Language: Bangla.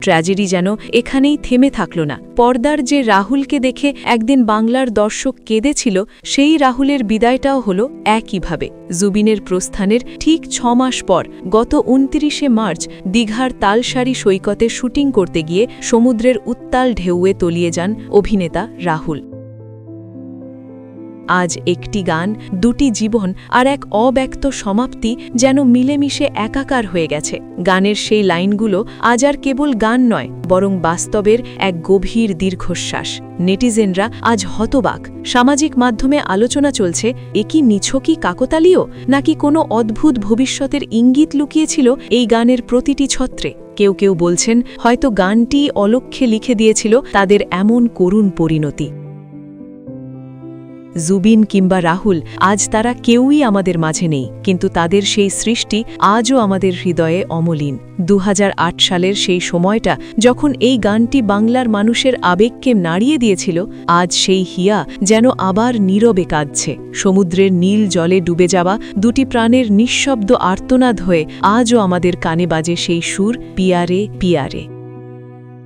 ট্র্যাজেডি যেন এখানেই থেমে থাকল না। পর্দার যে রাহুলকে দেখে একদিন বাংলার দর্শক কেঁদেছিল, সেই রাহুলের বিদায়টাও হল একইভাবে। জুবিনের প্রস্থানের ঠিক 6 মাস পর গত 29শে মার্চ দীঘার তালসারি সৈকতে শুটিং করতে গিয়ে সমুদ্রের উত্তাল ঢেউয়ে তলিয়ে যান অভিনেতা রাহুল। আজ একটি গান, দুটি জীবন আর এক অব্যক্ত সমাপ্তি যেন মিলেমিশে একাকার হয়ে গেছে। গানের সেই লাইনগুলো আজ আর কেবল গান নয়, বরং বাস্তবের এক গভীর দীর্ঘশ্বাস। নেটিজেনরা আজ হতবাক। সামাজিক মাধ্যমে আলোচনা চলছে, এ কি নিছকই কাকতালীয়, নাকি কোনো অদ্ভুত ভবিষ্যতের ইঙ্গিত লুকিয়েছিল এই গানের প্রতিটি ছত্রে। কেউ কেউ বলছেন হয়তো গানটি অলক্ষ্যে লিখে দিয়েছিল তাদের এমন করুণ পরিণতি। জুবিন কিংবা রাহুল, আজ তারা কেউই আমাদের মাঝে নেই, কিন্তু তাদের সেই সৃষ্টি আজও আমাদের হৃদয়ে অমলিন। 2008 সালের সেই সময়টা যখন এই গানটি বাংলার মানুষের আবেগকে নাড়িয়ে দিয়েছিল, আজ সেই হিয়া যেন আবার নীরবে কাঁদছে। সমুদ্রের নীল জলে ডুবে যাওয়া দুটি প্রাণের নিঃশব্দ আর্তনাদ হয়ে আজও আমাদের কানে বাজে সেই সুর, পিয়ারে পিয়ারে।